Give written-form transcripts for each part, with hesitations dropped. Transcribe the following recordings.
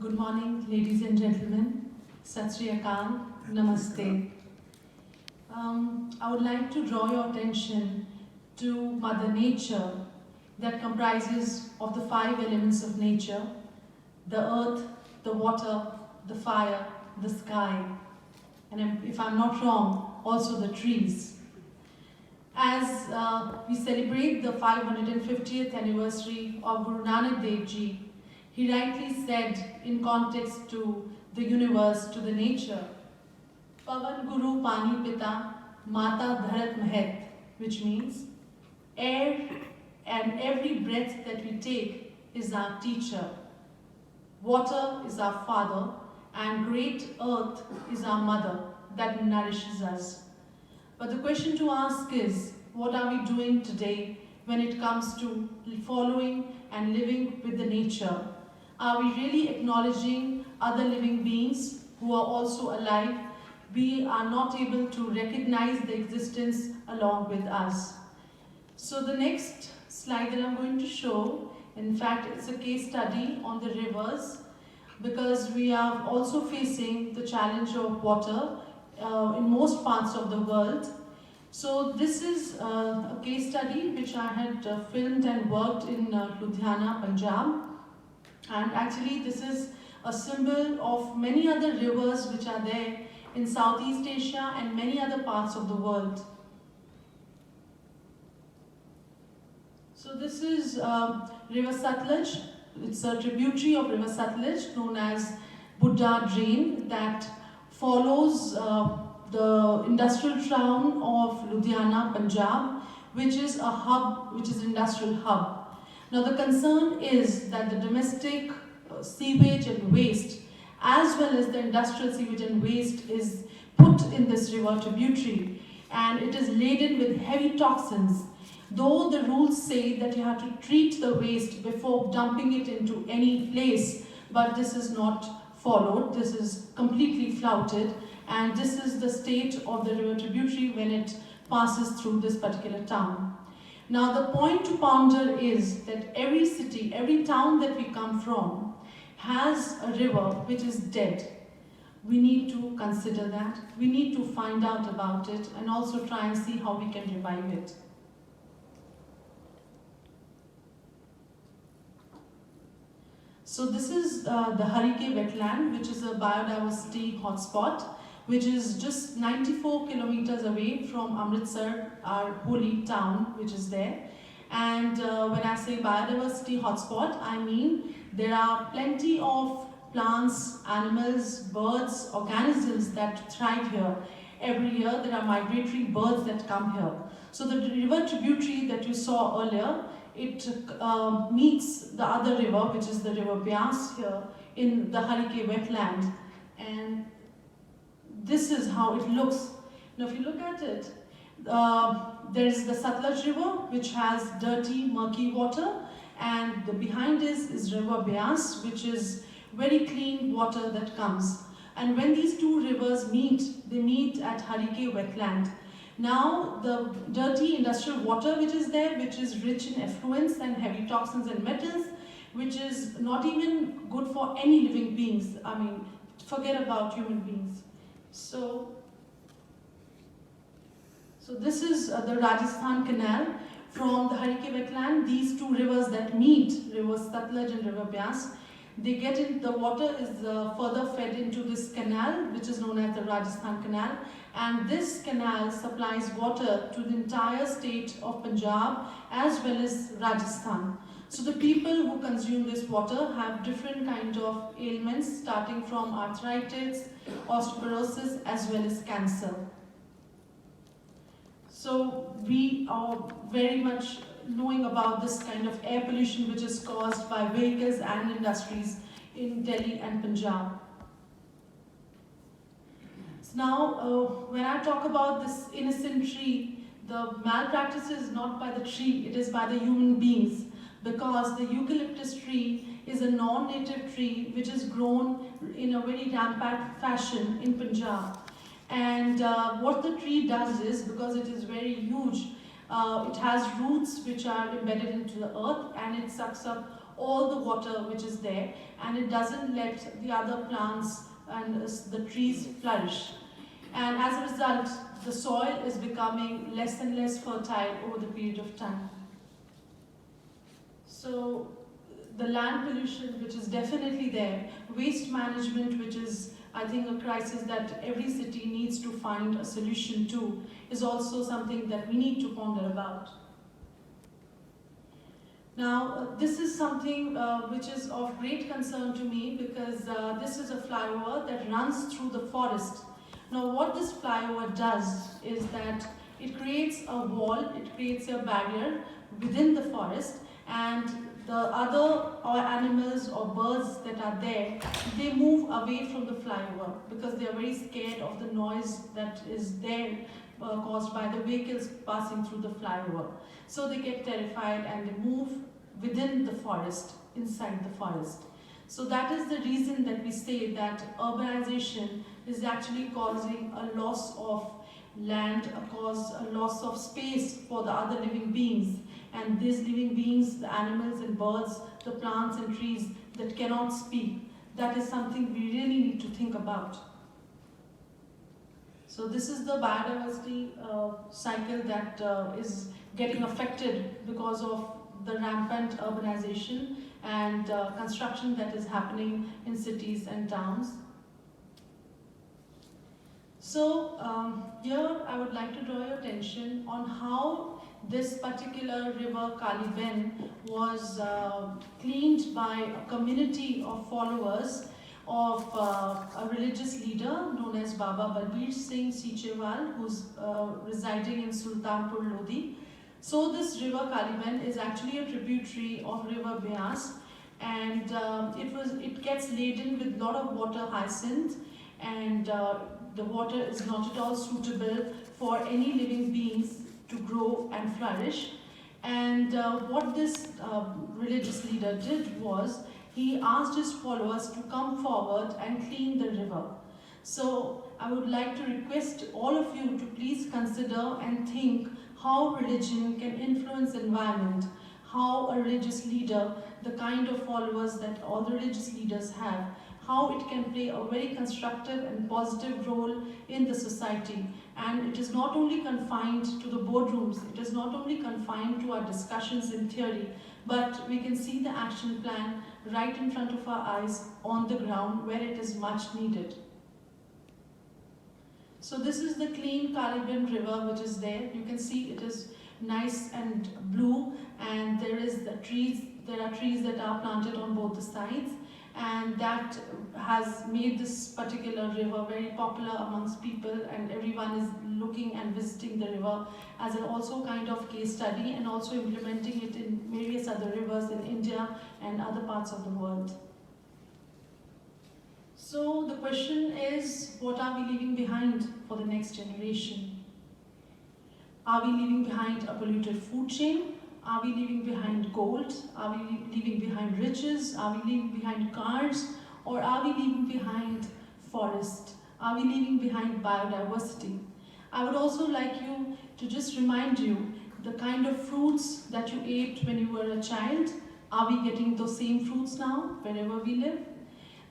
Good morning, ladies and gentlemen. Sat Sri Akal, Namaste. I would like to draw your attention to Mother Nature that comprises of the 5 elements of nature: the earth, the water, the fire, the sky, and if I'm not wrong, also the trees. As we celebrate the 550th anniversary of Guru Nanak Dev Ji, he rightly said in context to the universe, to the nature, Pavan Guru Pani Pita Mata Dharat Mahet, which means air and every breath that we take is our teacher. Water is our father, and great earth is our mother that nourishes us. But the question to ask is, what are we doing today when it comes to following and living with the nature? Are we really acknowledging other living beings who are also alive? We are not able to recognize the existence along with us. So the next slide that I'm going to show, in fact, it's a case study on the rivers, because we are also facing the challenge of water in most parts of the world. So this is a case study which I had filmed and worked in Ludhiana, Punjab. And actually this is a symbol of many other rivers which are there in Southeast Asia and many other parts of the world. So this is River Satluj. It's a tributary of River Satluj known as Buddha Drain that follows the industrial town of Ludhiana, Punjab, which is a hub, which is an industrial hub. Now the concern is that the domestic sewage and waste, as well as the industrial sewage and waste, is put in this river tributary, and it is laden with heavy toxins. Though the rules say that you have to treat the waste before dumping it into any place, but this is not followed. This is completely flouted, and this is the state of the river tributary when it passes through this particular town. Now the point to ponder is that every city, every town that we come from has a river which is dead. We need to consider that. We need to find out about it and also try and see how we can revive it. So this is the Harike wetland, which is a biodiversity hotspot, which is just 94 kilometers away from Amritsar, our holy town, which is there. And when I say biodiversity hotspot, I mean there are plenty of plants, animals, birds, organisms that thrive here. Every year there are migratory birds that come here. So the river tributary that you saw earlier, it meets the other river, which is the river Byas here in the Harike wetland. And this is how it looks. Now if you look at it, there is the Satluj River, which has dirty, murky water, and behind this is River Byas, which is very clean water that comes. And when these two rivers meet, they meet at Harike wetland. Now the dirty industrial water which is there, which is rich in effluents and heavy toxins and metals, which is not even good for any living beings. I mean, forget about human beings. So this is the Rajasthan Canal from the Harike wetland. These two rivers that meet, River Satluj and River Byas, they get in, the water is further fed into this canal, which is known as the Rajasthan Canal, and this canal supplies water to the entire state of Punjab as well as Rajasthan. So the people who consume this water have different kind of ailments, starting from arthritis, osteoporosis, as well as cancer. So we are very much knowing about this kind of air pollution which is caused by vehicles and industries in Delhi and Punjab. So now, when I talk about this innocent tree, the malpractice is not by the tree, it is by the human beings, because the eucalyptus tree is a non-native tree which is grown in a very rampant fashion in Punjab. And what the tree does is, because it is very huge, it has roots which are embedded into the earth, and it sucks up all the water which is there, and it doesn't let the other plants and the trees flourish. And as a result, the soil is becoming less and less fertile over the period of time. So the land pollution, which is definitely there, waste management, which is, I think, a crisis that every city needs to find a solution to, is also something that we need to ponder about. Now, this is something which is of great concern to me, because this is a flyover that runs through the forest. Now, what this flyover does is that it creates a wall, it creates a barrier within the forest, and the other animals or birds that are there, they move away from the flyover because they are very scared of the noise that is there caused by the vehicles passing through the flyover. So they get terrified and they move within the forest, inside the forest. So that is the reason that we say that urbanization is actually causing a loss of land, a loss of space for the other living beings. And these living beings, the animals and birds, the plants and trees that cannot speak, that is something we really need to think about. So this is the biodiversity cycle that is getting affected because of the rampant urbanization and construction that is happening in cities and towns. So here I would like to draw your attention on how this particular river Kali Ben was cleaned by a community of followers of a religious leader known as Baba Balbir Singh Sichewal, who's residing in Sultanpur Lodi. So this river Kali Ben is actually a tributary of river Beas, and it gets laden with a lot of water hyacinth, and the water is not at all suitable for any living beings to grow and flourish. And what this religious leader did was, he asked his followers to come forward and clean the river. So I would like to request all of you to please consider and think how religion can influence the environment, how a religious leader, the kind of followers that all the religious leaders have, how it can play a very constructive and positive role in the society. And it is not only confined to the boardrooms, it is not only confined to our discussions in theory, but we can see the action plan right in front of our eyes on the ground where it is much needed. So this is the clean Kali Ben river which is there. You can see it is nice and blue, and there are trees that are planted on both the sides, and that has made this particular river very popular amongst people, and everyone is looking and visiting the river as an also kind of case study, and also implementing it in various other rivers in India and other parts of the world. So the question is, what are we leaving behind for the next generation? Are we leaving behind a polluted food chain? Are we leaving behind gold? Are we leaving behind riches? Are we leaving behind cars? Or are we leaving behind forest? Are we leaving behind biodiversity? I would also like you to just remind you the kind of fruits that you ate when you were a child. Are we getting those same fruits now wherever we live?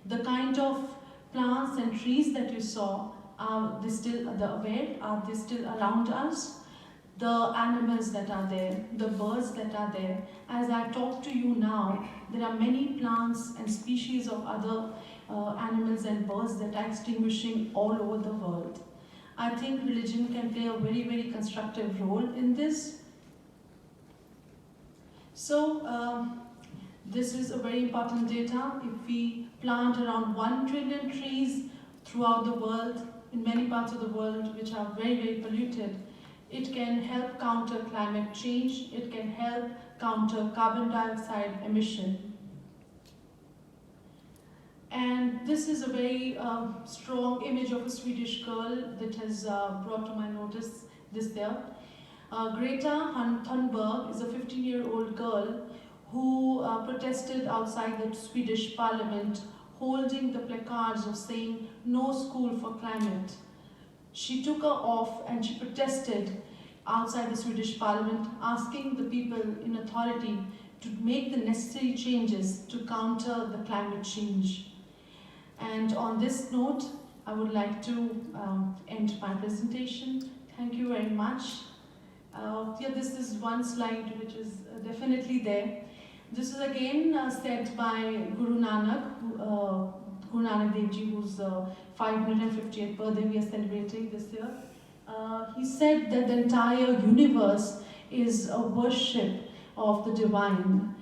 The kind of plants and trees that you saw, are they still aware? Are they still around us? The animals that are there, the birds that are there. As I talk to you now, there are many plants and species of other animals and birds that are extinguishing all over the world. I think religion can play a very, very constructive role in this. So, this is a very important data. If we plant around 1 trillion trees throughout the world, in many parts of the world which are very, very polluted, it can help counter climate change, it can help counter carbon dioxide emission. And this is a very strong image of a Swedish girl that has brought to my notice this year. Greta Thunberg is a 15-year-old girl who protested outside the Swedish parliament, holding the placards of saying, "No school for climate." She took her off and she protested outside the Swedish parliament, asking the people in authority to make the necessary changes to counter the climate change. And on this note, I would like to end my presentation. Thank you very much. Yeah, this is one slide which is definitely there. This is again said by Guru Nanak, Guru Nanak Dev Ji, whose 550th birthday we are celebrating this year. He said that the entire universe is a worship of the divine.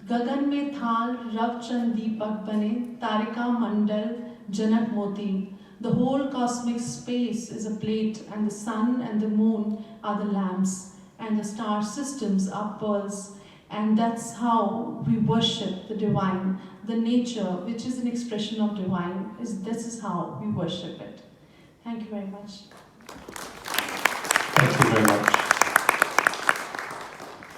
Gagan mein thal, Rav Chand Deepak bane, Tarika Mandal, Janak Moti. The whole cosmic space is a plate, and the sun and the moon are the lamps, and the star systems are pearls. And that's how we worship the divine. The nature, which is an expression of divine, this is how we worship it. Thank you very much. Thank you very much.